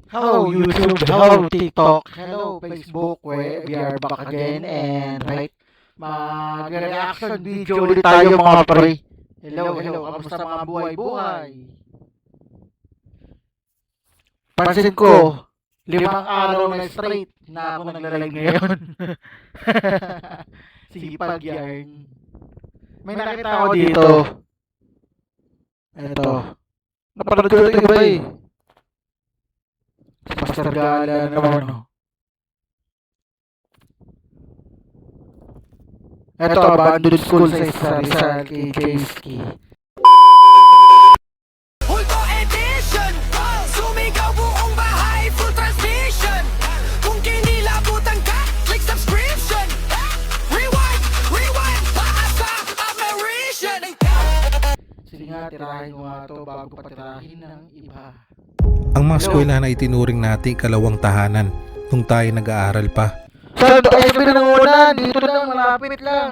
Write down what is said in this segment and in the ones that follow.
Hello YouTube, hello TikTok, hello Facebook, we are back again and mag-reaction video ulit tayo mga pre. Hello, kamusta mga buhay-buhay? Pansin ko, 5 araw na straight na ako nagla-live ngayon. Sipag yarn. May nakita ako dito. Eto. Napanood ko ito iba eh. Master Gala naman, no? Ito, abandoned school sa Rizal kay Jayski. Hulto edition, sumigaw buong bahay, full transmission. Kung kinilabutan ka, click subscription. Rewind, paasa, admiration. Sige nga, tirahin mo nga to bago patirahin ng iba. Ang mga eskwelahan ay tinuring nating ikalawang tahanan nung tayo nag-aaral pa. Saan to? SB ng unan, dito lang, malapit lang.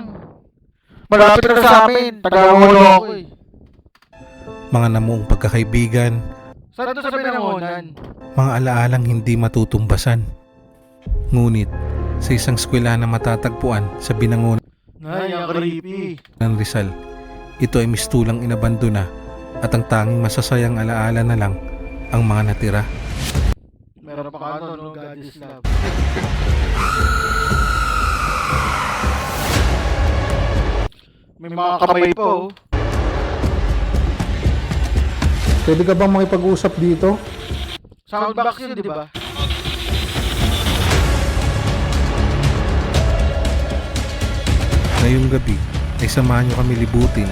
Malapit na sa amin, taga-uno ako eh. Mga namuong pagkakaibigan, Saan to sa Binangonan? mga alaalang hindi matutumbasan. Ngunit sa isang eskwelahan na matatagpuan sa Binangonan Ay, ang creepy. ng Rizal, ito ay mistulang inabandona at ang tanging masasayang alaala na lang ang mga natira. Meron pa ka no, God is love. May mga kamay pa oh. Pwede ka bang makipag-usap dito? Soundbox yun, di ba? Ngayong gabi ay samahan nyo kami libutin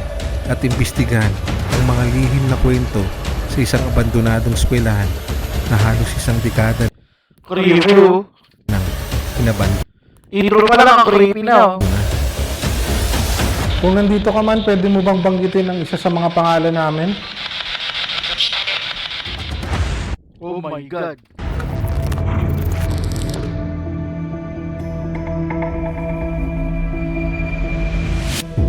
at imbestigahan ang mga lihim na kwento sa isang abandonadong eskwelahan na halos isang dekada Creepy oh. nang inabandona. Intro pa lang ang creepy na oh. Kung nandito ka man, pwede mo bang banggitin ang isa sa mga pangalan namin? Oh my God.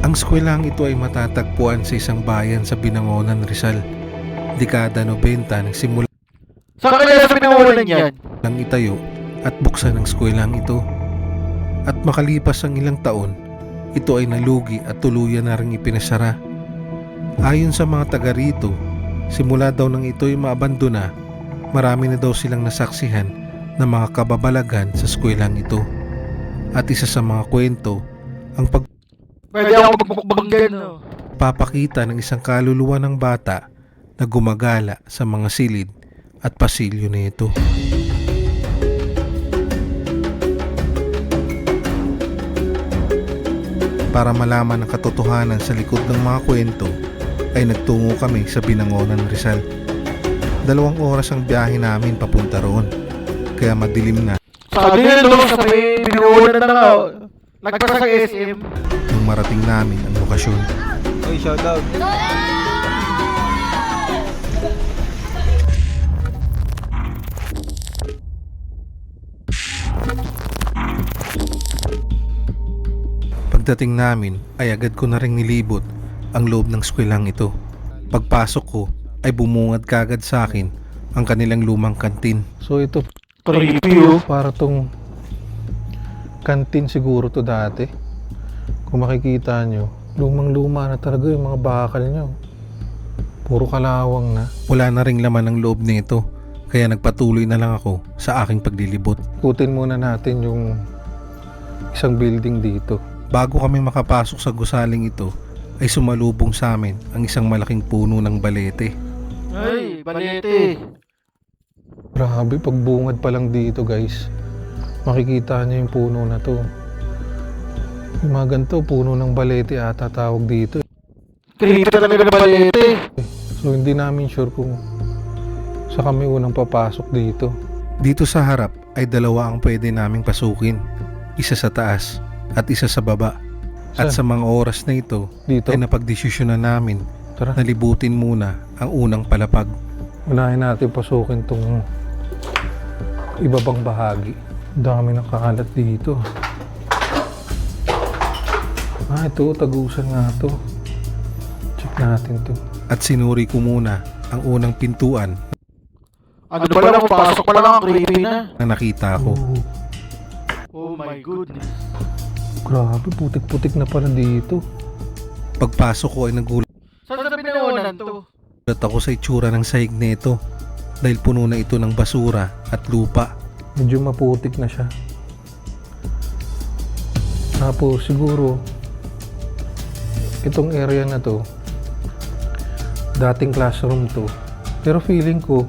Ang eskwelahang ito ay matatagpuan sa isang bayan sa Binangonan, Rizal. Dekada 90 nang simula Saan kaya sa Binangonan yan? ng itayo at buksan ang eskwelahang ito. At makalipas ang ilang taon, ito ay nalugi at tuluyan na ring ipinasara. Ayon sa mga taga rito, simula daw nang ito ay maabandona, marami na daw silang nasaksihan na mga kababalagan sa eskwelahang ito. At isa sa mga kwento, ang Pwede ako magmukbang no? pagpapakita ng isang kaluluwa ng bata na gumagala sa mga silid at pasilyo nito. Para malaman ang katotohanan sa likod ng mga kwento, ay nagtungo kami sa Binangonan, Rizal. 2 oras ang biyahe namin papunta roon, kaya madilim na Sabi nyo doon sa may Binangonan na nga oh. Lagpas sa SM. nung marating namin ang lokasyon. Oy, shoutout. Pagdating namin ay agad ko na ring nilibot ang loob ng eskwelahang ito. Pagpasok ko ay bumungad kagad sa akin ang kanilang lumang kantin. So ito, Creepy oh. para tong kantin siguro to dati. Kung makikita nyo, lumang-luma na talaga yung mga bakal nyo. Puro kalawang na. Wala na ring laman ang loob nito, kaya nagpatuloy na lang ako sa aking paglilibot. Ikutin muna natin yung isang building dito. Bago kami makapasok sa gusaling ito, ay sumalubong sa amin ang isang malaking puno ng balete. Ay, balete. Grabe, pagbungad pa lang dito guys. Makikita nyo yung puno na to. Yung mga ganito, puno ng balete ata tawag dito. Creepy talaga ng balete. So hindi namin sure kung sa kami unang papasok dito. Dito sa harap ay 2 ang pwede naming pasukin, isa sa taas at isa sa baba. At sa mga oras na ito Dito? ay napagdesisyonan namin Tara, na libutin muna ang unang palapag. unahin natin pasukin tong ibabang bahagi. Dami ng kalat dito. Ito, tagusan nga to. Check natin to. At sinuri ko muna ang unang pintuan. Ano pa lang, pasok pa lang, creepy na. na nakita ko. Oh my goodness. Grabe, putik-putik na pala dito. Pagpasok ko ay nagulat Saan sa pinaunan to? ako sa itsura ng sahig nito dahil puno na ito ng basura at lupa. Medyo maputik na siya. Tapos siguro itong area na to dating classroom to, pero feeling ko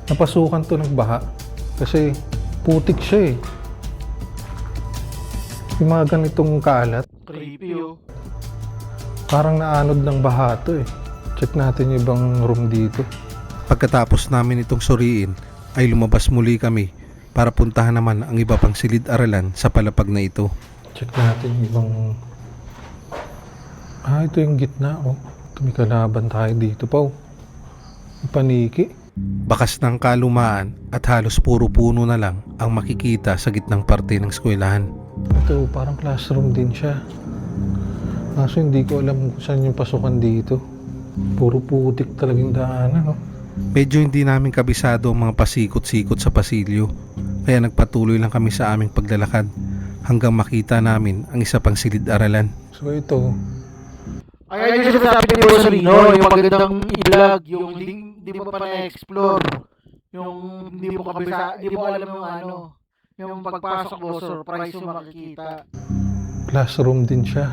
napasukan to ng baha kasi putik siya eh. Yung mga ganitong kalat Creepy oh. parang naanod ng baha to eh. Check natin yung ibang room dito. Pagkatapos namin itong suriin ay lumabas muli kami para puntahan naman ang iba pang silid-aralan sa palapag na ito. Check natin yung ibang... ito yung gitna oh. Tumikalaban tayo dito pa oh. May paniki. Bakas ng kalumaan at halos puro puno na lang ang makikita sa gitnang parte ng eskwelahan. Ito parang classroom din siya. Kaso hindi ko alam kung saan yung pasukan dito. Puro putik talagang daanan oh. Medyo hindi namin kabisado ang mga pasikot-sikot sa pasilyo, kaya nagpatuloy lang kami sa aming paglalakad hanggang makita namin ang isa pang silid-aralan. So ito, Ay, yung sinasabi ni Boss Rino, yung magandang i-vlog, yung hindi mo pa na-explore, yung hindi mo kabisa, hindi mo alam yung ano, yung pagpasok mo, surprise yung makikita. classroom din siya.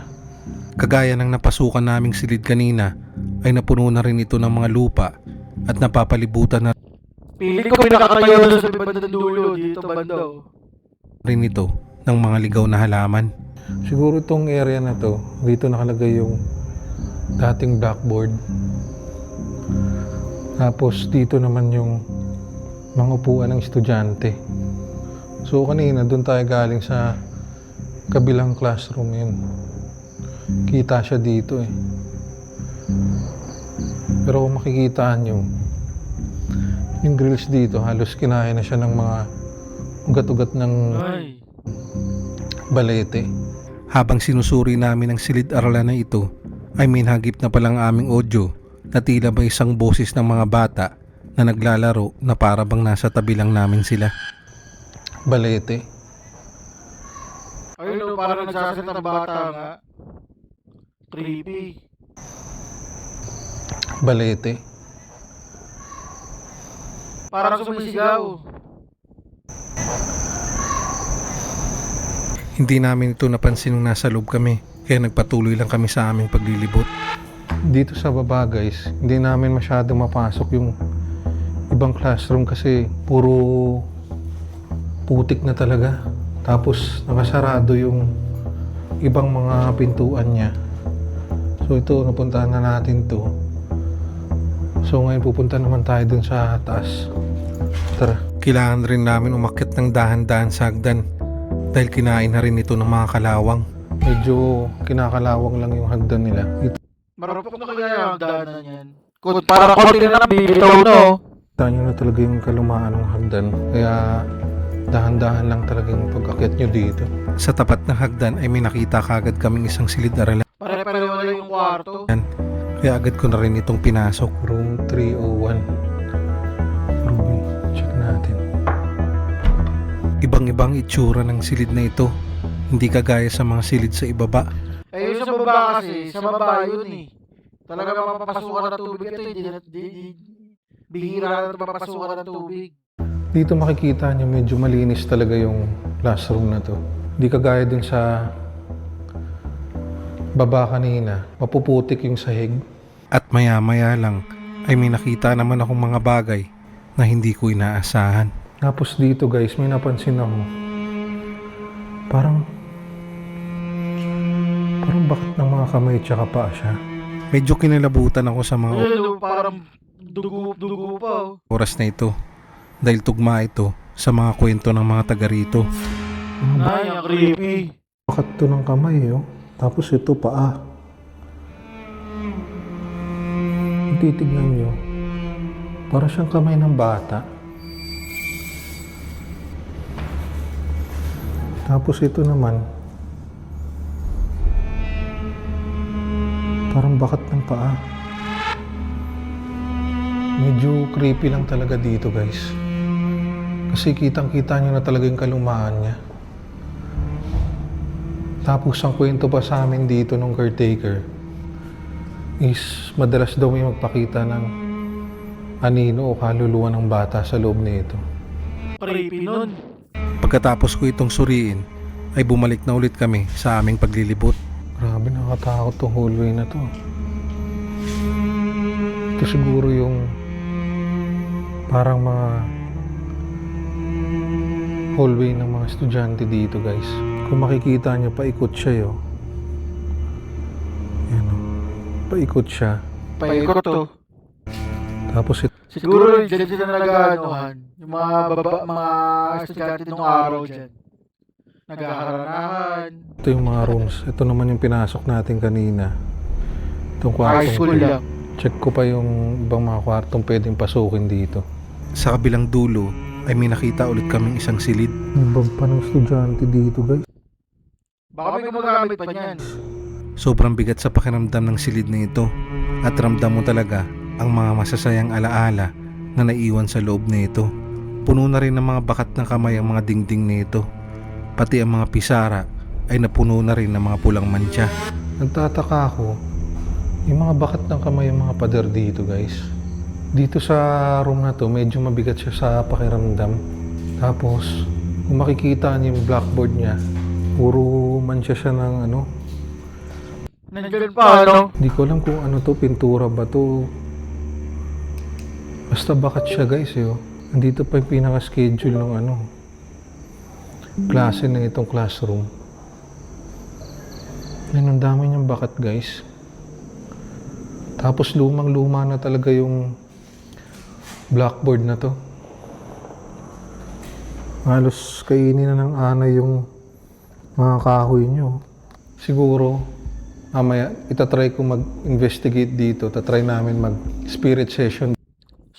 Kagaya ng napasukan naming silid kanina, ay napuno na rin ito ng mga lupa at napapalibutan na Piling ko pinakatayo doon sa bandang dulo, dito bando. rin ito ng mga ligaw na halaman. Siguro itong area na to, dito nakalagay yung dating blackboard. Tapos dito naman yung mga upuan ng estudyante. So kanina doon tayo galing sa kabilang classroom yun. Kita siya dito eh. Pero kung makikita nyo, yung grills dito halos kinain na siya ng mga ugat-ugat ng Ay, balete. Habang sinusuri namin ang silid-aralan na ito, ay may nahagip na palang aming audio na tila ba isang boses ng mga bata na naglalaro na para bang nasa tabi lang namin sila. Balete. ayun o, parang nagsasalita ng bata nga. Creepy. Balete. Parang sumisigaw. Hindi namin ito napansin nung nasa loob kami, kaya nagpatuloy lang kami sa aming paglilibot. Dito sa baba guys, hindi namin masyadong mapasok yung ibang classroom kasi puro putik na talaga. Tapos nakasarado yung ibang mga pintuan niya. So ito, napuntahan na natin to. So ngayon pupunta naman tayo dun sa taas. Tara. Kailangan rin namin umakyat ng dahan-dahan sa hagdan dahil kinain na rin ito ng mga kalawang. Medyo kinakalawang lang yung hagdan nila. Ito, Marupok na kaya yung hagdanan yan. Parang konti na lang, bibitaw no. kita nyo na talaga yung kalumaan ng hagdan. Kaya dahan-dahan lang talaga yung pag-akyat nyo dito. Sa tapat ng hagdan ay may nakita kagad kaming isang silid-aralan, Pare-pareho na yung kwarto. kaya agad ko na rin itong pinasok. Room 301. Ruby, check natin. Ibang-ibang itsura ng silid na ito, hindi kagaya sa mga silid sa ibaba. Eh, yung sa baba kasi, sa baba yun eh. Talaga mapapasukan ng tubig ito, bihira na mapapasukan ng tubig. Dito makikita nyo medyo malinis talaga yung classroom na to. Hindi kagaya dun sa baba kanina, mapuputik yung sahig. At maya-maya lang ay may nakita naman akong mga bagay na hindi ko inaasahan. Tapos dito guys, may napansin ako. Parang bakat ng mga kamay tsaka paa siya. Medyo kinalabutan ako sa mga Ayun, parang dugo pa oh. oras na ito dahil tugma ito sa mga kwento ng mga taga rito. Ay, ang creepy. Bakat to ng kamay oh. Tapos ito paa. Kung titignan nyo, para siyang kamay ng bata. Tapos ito naman, parang bakat ng paa. Medyo creepy lang talaga dito guys. Kasi kitang-kita nyo na talaga yung kalumaan niya. Tapos ang kwento pa sa amin dito nung caretaker is madalas daw may magpakita ng anino o kaluluwa ng bata sa loob nito. Creepy nun. Pagkatapos ko itong suriin, ay bumalik na ulit kami sa aming paglilibot. Grabe, nakatakot tong hallway na to. Ito siguro yung parang mga hallway ng mga estudyante dito guys. Kung makikita nyo, paikot siya yo. Yan o. Paikot siya. Paikot to. Tapos Siguro dyan sila nag-aanohan. Yung mga estudyante nung araw dyan. Nag-aharanahan. ito yung mga rooms. Ito naman yung pinasok natin kanina. Itong High school kwartong. lang. Check ko pa yung ibang mga kwartong pwedeng pasukin dito. Sa kabilang dulo ay may nakita ulit kaming isang silid. Ibang pa ng estudyante dito guys. Baka may gumagamit pa niyan. Sobrang bigat sa pakiramdam ng silid na ito at ramdam mo talaga ang mga masasayang alaala na naiwan sa loob na ito. Puno na rin ng mga bakat ng kamay ang mga dingding na ito. Pati ang mga pisara ay napuno na rin ng mga pulang mantsa. Nagtataka ako, yung mga bakat ng kamay yung mga pader dito guys. Dito sa room na to, medyo mabigat siya sa pakiramdam. Tapos, kung makikita niyo yung blackboard niya, puro mantsa siya ng ano. Nandiyan pa, ano? Hindi ko alam kung ano to, pintura ba to. Basta bakat siya guys yo. Nandito pa yung pinaka-schedule ng ano, klase na itong classroom. Yan, ang dami niyang bakat guys. Tapos lumang-luma na talaga yung blackboard na to. Halos kainin na ng anay yung mga kahoy nyo. Siguro, mamaya itatry ko mag-investigate dito. Tatry namin mag-spirit session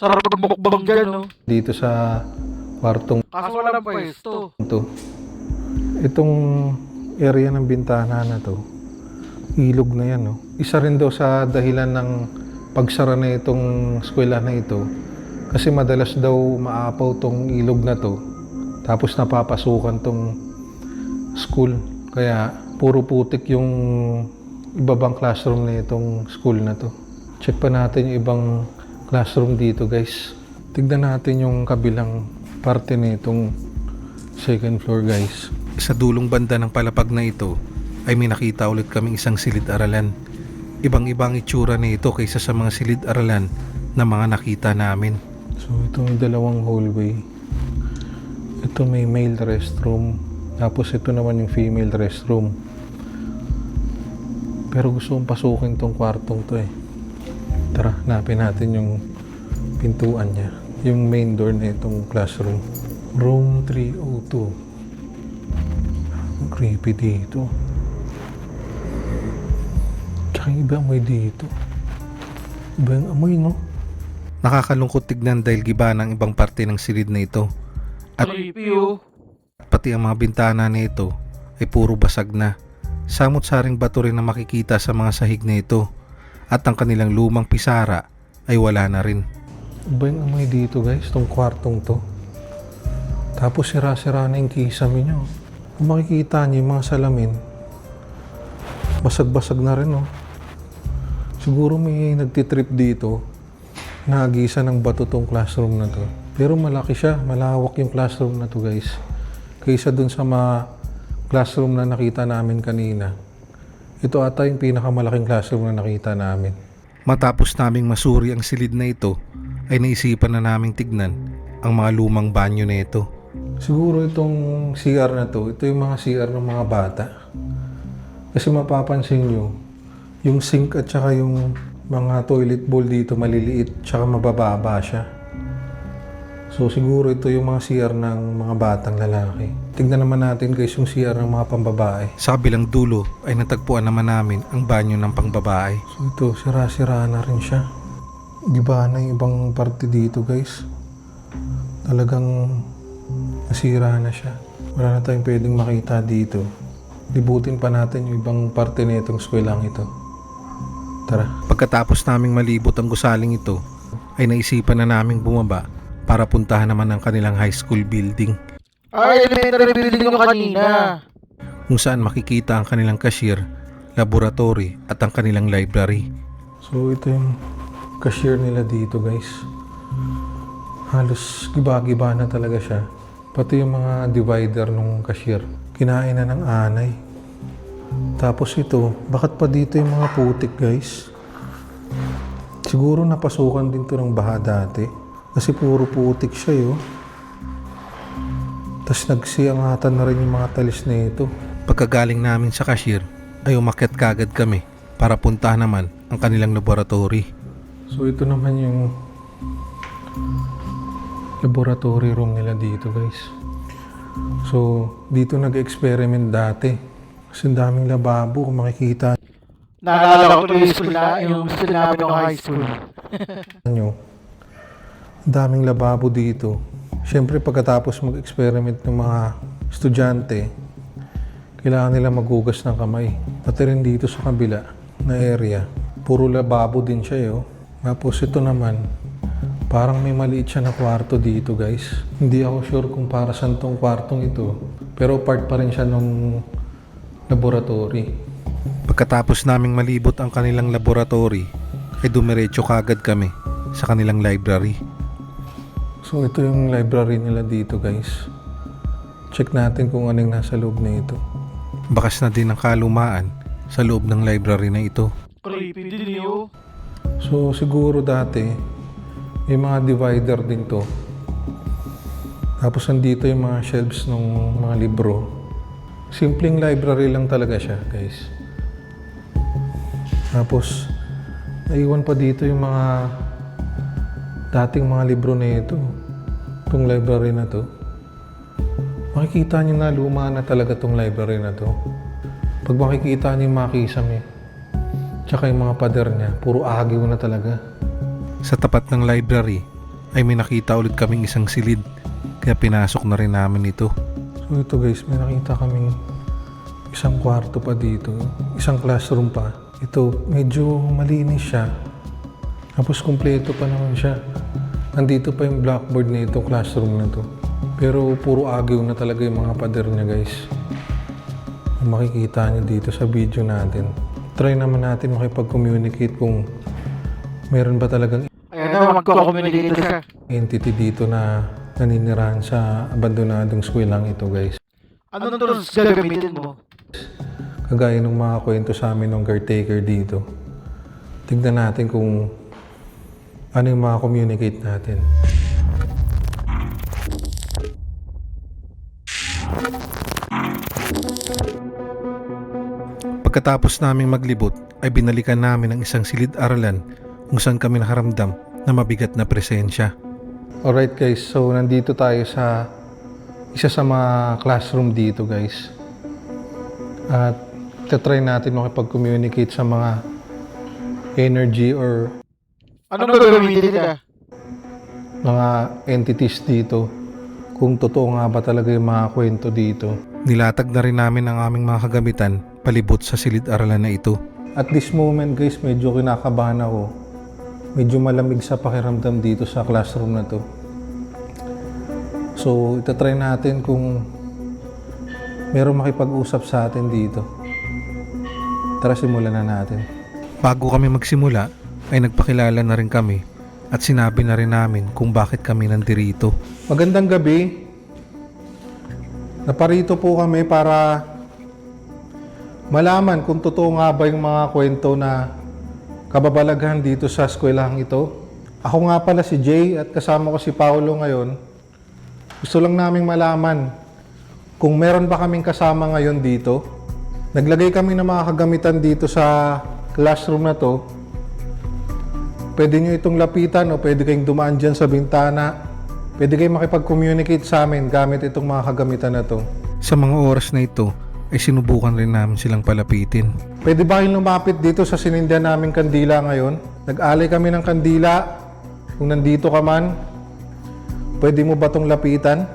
Sarap magmukbang dyan, no? dito sa kwartong Kaso walang pwesto. to. Itong area ng bintana na to, ilog na yan, no? Isa rin daw sa dahilan ng pagsara na itong eskwela na ito kasi madalas daw maapaw tong ilog na to tapos napapasukan tong school. Kaya puro putik yung ibabang classroom na itong school na to. Check pa natin yung ibang classroom dito guys. Tignan natin yung kabilang parte na itong second floor guys. Sa dulong banda ng palapag na ito ay may nakita ulit kaming isang silid-aralan. Ibang-ibang itsura na ito kaysa sa mga silid-aralan na mga nakita namin. So ito may dalawang hallway. Ito may male restroom. Tapos ito naman yung female restroom. Pero gusto kong pasukin tong kwartong to eh. Tara, hanapin natin yung pintuan niya. Yung main door na itong classroom. Room 302. Ang creepy dito. Tsaka yung iba amoy dito. Iba yung amoy, no? Nakakalungkot tignan dahil giba ng ibang parte ng silid na ito. At Creepy, oh. pati ang mga bintana na ito ay puro basag na. Samot-saring bato rin na makikita sa mga sahig na ito. At ang kanilang lumang pisara ay wala na rin. Iba yung amoy dito guys, tong kwartong to. Tapos sira-sira na yung kisame nyo. Kung makikita nyo yung mga salamin, basag-basag na rin, oh. Siguro may nagtitrip dito, nagisa ng bato tong classroom na to. Pero malaki siya, malawak yung classroom na to guys. Kaysa dun sa mga classroom na nakita namin kanina. Ito ata yung pinakamalaking classroom na nakita namin. Matapos naming masuri ang silid na ito, ay naisipan na naming tignan ang mga lumang banyo na ito. Siguro itong CR na to, ito yung mga CR ng mga bata. Kasi mapapansin nyo, yung sink at saka yung mga toilet bowl dito maliliit tsaka mabababa siya. So siguro ito yung mga CR ng mga batang lalaki. Tignan naman natin guys yung CR ng mga pambabae. Sa kabilang dulo ay natagpuan naman namin ang banyo ng pangbabae. So ito, sira-sira na rin siya. Iba na yung ibang parte dito guys. Talagang nasira na siya. Wala na tayong pwedeng makita dito. Libutin pa natin yung ibang parte na itong skwelang ito. Tara. Pagkatapos naming malibot ang gusaling ito, ay naisipan na naming bumaba para puntahan naman ang kanilang high school building Ay, elementary building yung kanina. kung saan makikita ang kanilang cashier, laboratory at ang kanilang library. So ito yung cashier nila dito guys. Halos giba-giba na talaga siya. Pati yung mga divider ng cashier, kinain na ng anay. Tapos ito, bakit pa dito yung mga putik guys? Siguro napasukan din to ng baha dati. Kasi puro putik siya yun. Tapos nagsiyangatan na rin yung mga talis na ito. Pagkagaling namin sa cashier ay umakyat kagad kami para puntahan naman ang kanilang laboratory. So ito naman yung laboratory room nila dito guys. So dito nag-experiment dati. Kasi ang daming lababo kung makikita Naalala ko yung school yung school namin ng high school. nyo. Ang daming lababo dito. Siyempre pagkatapos mag-experiment ng mga estudyante, kailangan nila maghugas ng kamay. Pati rin dito sa kabila na area, puro lababo din siya yo. Tapos ito naman, parang may maliit siya na kwarto dito guys. Hindi ako sure kung para saan tong kwartong ito. Pero part pa rin siya nung laboratory. Pagkatapos naming malibot ang kanilang laboratory ay dumiretso kagad kami sa kanilang library. So ito yung library nila dito guys. Check natin kung anong nasa loob na ito. Bakas na din ang kalumaan sa loob ng library na ito. Creepy din yun. So siguro dati may mga divider din to. Tapos nandito yung mga shelves ng mga libro. Simpleng library lang talaga siya guys. Tapos naiwan pa dito yung mga dating mga libro na ito. Itong library na to. Makikita niyo na luma na talaga itong library na to. Pag makikita niyo yung mga kisame, tsaka yung mga pader niya, puro agyo na talaga. Sa tapat ng library ay may nakita ulit kaming isang silid kaya pinasok na rin namin ito. So ito guys, may nakita kaming isang kwarto pa dito, isang classroom pa. Ito, medyo malinis siya. Tapos kumpleto pa naman siya. Nandito pa yung blackboard na itong classroom na to. Pero puro agyo na talaga yung mga pader niya guys. Kung makikita niyo dito sa video natin. Try naman natin makipag-communicate kung meron ba talagang Ayan na, magko-communicate siya. entity dito na naninirahan sa abandonadong eskwelahan ito guys. Anong tools gagamitin mo? Kagaya ng mga kwento sa amin ng caretaker dito. Tignan natin kung ano yung mga communicate natin. Pagkatapos naming maglibot ay binalikan namin ang isang silid-aralan kung saan kami nakaramdam na mabigat na presensya. Alright guys, so nandito tayo sa isa sa mga classroom dito guys. At try natin makipag-communicate sa mga energy or Anong gagamitin nila? mga entities dito. Kung totoo nga ba talaga yung mga kwento dito. Nilatag na rin namin ang aming mga kagamitan palibot sa silid-aralan na ito. At this moment guys, medyo kinakabahan ako. Medyo malamig sa pakiramdam dito sa classroom na to. So, itatry natin kung merong makipag-usap sa atin dito. Tara, simulan na natin. Bago kami magsimula ay nagpakilala na rin kami at sinabi na rin namin kung bakit kami nandirito. Magandang gabi. Naparito po kami para malaman kung totoo nga ba yung mga kwento na kababalaghan dito sa eskwelahang ito. Ako nga pala si Jay at kasama ko si Paolo ngayon. Gusto lang naming malaman kung meron ba kaming kasama ngayon dito. Naglagay kami ng mga kagamitan dito sa classroom na to. Pwede nyo itong lapitan o pwede kayong dumaan dyan sa bintana. Pwede kayong makipag-communicate sa amin gamit itong mga kagamitan na to. Sa mga oras na ito ay sinubukan rin namin silang palapitin. Pwede ba kayong lumapit dito sa sinindihan naming kandila ngayon? Nag-alay kami ng kandila. Kung nandito ka man, pwede mo ba itong lapitan?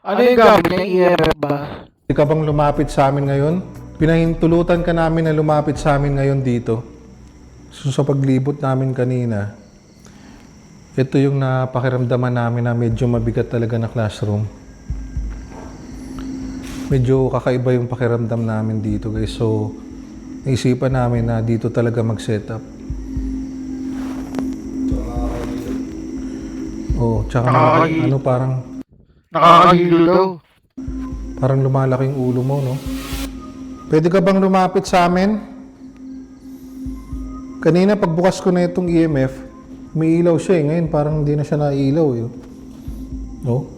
Ano yung gamit niya? EMF ba? Pwede ka bang lumapit sa amin ngayon? Pinahintulutan ka namin na lumapit sa amin ngayon dito. So sa paglibot namin kanina, Ito yung napakiramdaman namin na medyo mabigat talaga na classroom. Medyo kakaiba yung pakiramdam namin dito guys. So, naisipan namin na dito talaga mag-setup. Oh, tsaka ano parang Nakakahilo daw. parang lumalaki yung ulo mo, no? Pwede ka bang lumapit sa amin? Kanina pagbukas ko na itong EMF, may ilaw siya eh. Ngayon parang hindi na siya nailaw eh. No?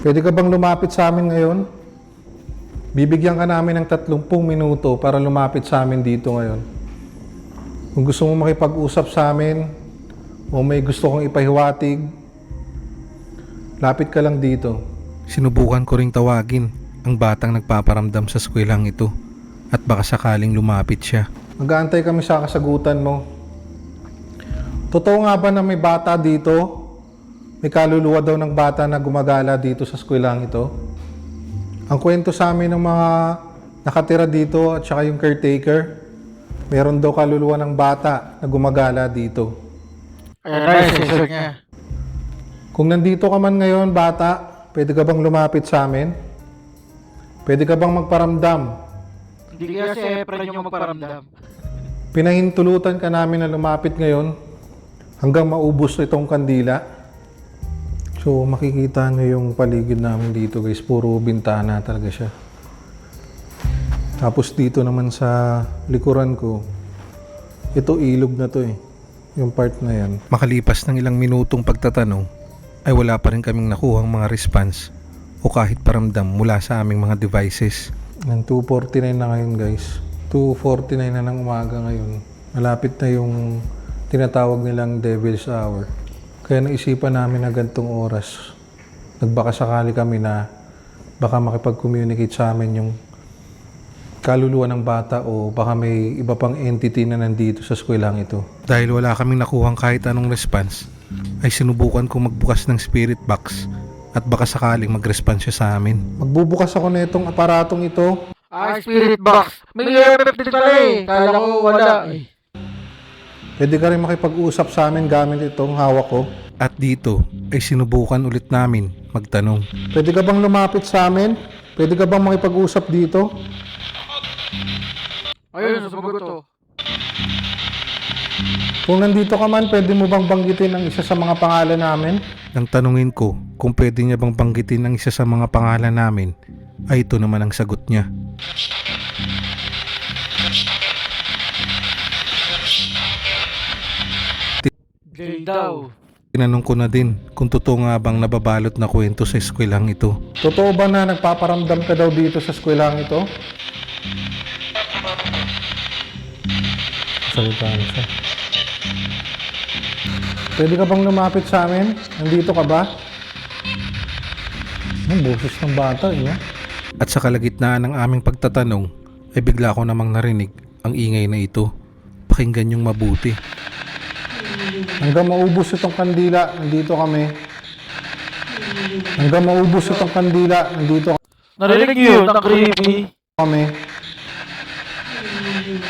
Pwede ka bang lumapit sa amin ngayon? Bibigyan ka namin ng 30 minuto para lumapit sa amin dito ngayon. Kung gusto mo makipag-usap sa amin o may gusto kong ipahiwatig, lapit ka lang dito. Sinubukan ko ring tawagin ang batang nagpaparamdam sa eskwelang ito at baka sakaling lumapit siya. Mag-aantay kami sa kasagutan mo. Totoo nga ba na may bata dito? May kaluluwa daw ng bata na gumagala dito sa eskwelang ito? Ang kwento sa amin ng mga nakatira dito at saka yung caretaker, meron daw kaluluwa ng bata na gumagala dito. Ayan na yung sensor niya. Kung nandito ka man ngayon, bata, pwede ka bang lumapit sa amin? Pwede ka bang magparamdam? Hindi kaya si Efren yung magparamdam. Pinahintulutan ka namin na lumapit ngayon hanggang maubos itong kandila. So makikita nyo yung paligid namin dito guys, puro bintana talaga siya. Tapos dito naman sa likuran ko, ito ilog na to eh, yung part na yan. Makalipas ng ilang minutong pagtatanong ay wala pa rin kaming nakuhang mga response o kahit paramdam mula sa aming mga devices. Ng 2:49 na ngayon guys. 2:49 na ng umaga ngayon. Malapit na yung tinatawag nilang Devil's Hour. Kaya naisipan namin na gantong oras. Nagbaka sakali kami na baka makipag-communicate sa amin yung kaluluwa ng bata o baka may iba pang entity na nandito sa eskwelang ito. Dahil wala kaming nakuhang kahit anong response, ay sinubukan kong magbukas ng spirit box at baka sakaling mag-response siya sa amin. Magbubukas ako na itong aparatong ito. Spirit box. May EMF din pala eh. Kala ko wala eh. Pwede ka rin makipag-usap sa amin gamit itong hawak ko. At dito ay sinubukan ulit namin magtanong. Pwede ka bang lumapit sa amin? Pwede ka bang makipag-usap dito? Ayun, sumagot to. Kung nandito ka man, pwede mo bang banggitin ang isa sa mga pangalan namin? Nang tanungin ko kung pwede niya bang banggitin ang isa sa mga pangalan namin, ay ito naman ang sagot niya. Jay daw. Tinanong ko na din kung totoo nga bang nababalot na kwento sa eskwelang ito. Totoo ba na nagpaparamdam ka daw dito sa eskwelang ito? Salita na siya. Pwede ka bang lumapit sa amin? Nandito ka ba? Ang boses ng bata, eh. At sa kalagitnaan ng aming pagtatanong ay bigla ko namang narinig ang ingay na ito. Pakinggan yung mabuti. Hanggang maubos itong kandila, nandito kami. Hanggang maubos itong kandila, nandito Narinig niyo yun, ang creepy. kami.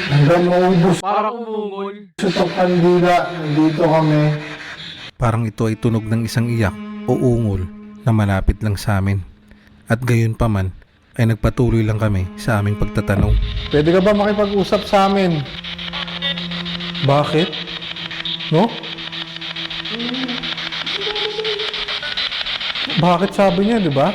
Hanggang maubos Parang umungol. itong kandila, nandito kami. Parang ito ay tunog ng isang iyak o ungol na malapit lang sa amin. At gayon pa man ay nagpatuloy lang kami sa aming pagtatanong. Pwede ka ba makipag-usap sa amin? Bakit? No? Bakit sabi niya, di ba?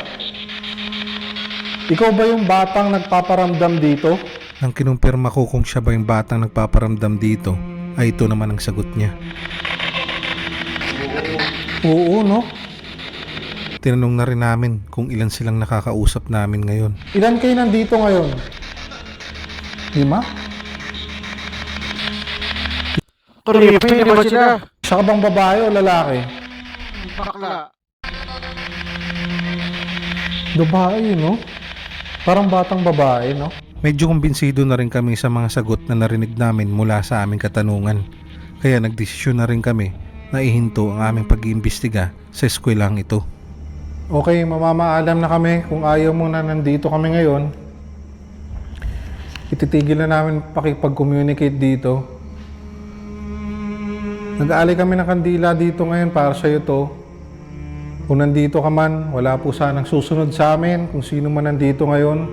Ikaw ba yung batang nagpaparamdam dito? Nang kinumpirma ko kung siya ba yung batang nagpaparamdam dito, ay ito naman ang sagot niya. Oo, no? Tinanong na rin namin kung ilan silang nakakausap namin ngayon. Ilan kayo nandito ngayon? 5? Creepy, di ba sila? Siya ka bang babae o lalaki? Bakla. Babae, no? Parang batang babae, no? Medyo kumbinsido na rin kami sa mga sagot na narinig namin mula sa aming katanungan. Kaya nagdesisyon na rin kami na ihinto ang aming pag-iimbestiga sa eskwelang ito. Okay, mamamaalam na kami kung ayaw mo na nandito kami ngayon. Ititigil na namin pakipag-communicate dito. Nag-aalay kami ng kandila dito ngayon para sa'yo to. Kung nandito ka man, wala po sanang susunod sa amin. Kung sino man nandito ngayon,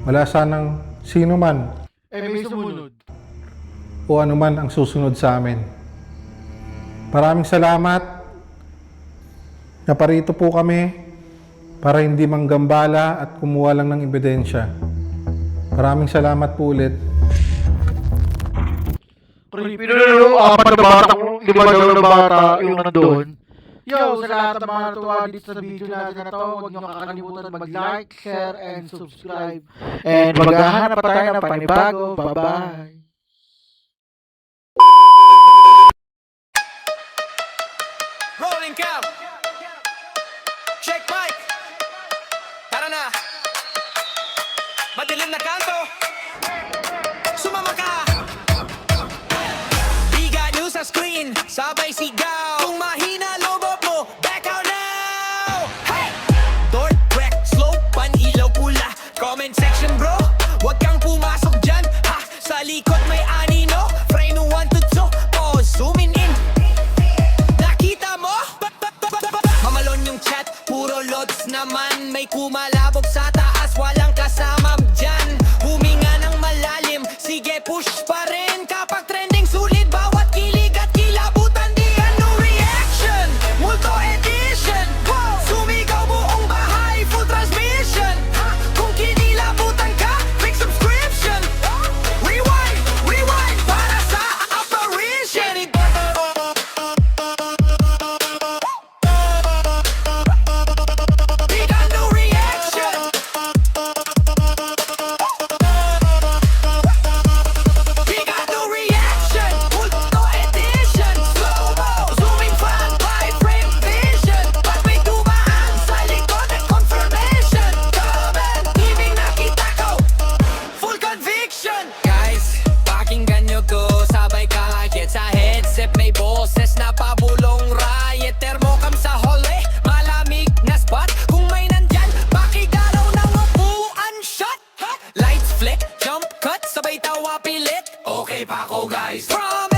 wala sanang sino man May sumunod. o ano man ang susunod sa amin. Maraming salamat. Naparito po kami para hindi manggambala at kumuha lang ng ebidensya. Maraming salamat po ulit. Creepy na yung 4 na bata, 5 daw na bata yung nandun. Yo, sa lahat ng mga natuwa dito sa video natin na to, huwag niyo kakalimutan mag-like, share, and subscribe. And maghahanap pa tayo ng panibago. Bye-bye! Rolling count. Check mic. Tara na. Madilim na kanto. Sumama ka. Biga nyo sa screen. Sabay sigaw. Kung mahina lobot mo, back out now. Hey! Dort, crack, slow, pan-ilaw pula. Comment section bro. Huwag kang pumasok dyan. Ha! Sa likod may anino. Frame 1 to 2. Pause, zooming in. Nakita mo? Mamalon yung chat, puro lods naman. May kumalabog sa taas, walang kasama dyan. Huminga ng malalim, sige push pa rin. Kapag trending sulit, bawat kilig at kilabutan. Di ano reaction, multo edition. Sumigaw buong bahay, full transmission. Kung kinilabutan ka, click subscription. Rewind, rewind, para sa apparition. Big ano reaction. Big ano reaction. Multo edition. Slow-mo, zooming fan, live frame vision. Pag may dumaan sa likod at confirmation. Comment, ibig nakita ko, full conviction. Guys, pakinggan nyo ko, sabay kahit sa headset. May boses na pabulong riot. Thermocam sa hole, malamig na spot. Kung may nandyan, pakigalaw ng upuan shot. Lights flick, jump cut, sabay tawa pilit. Okay pa ako guys. From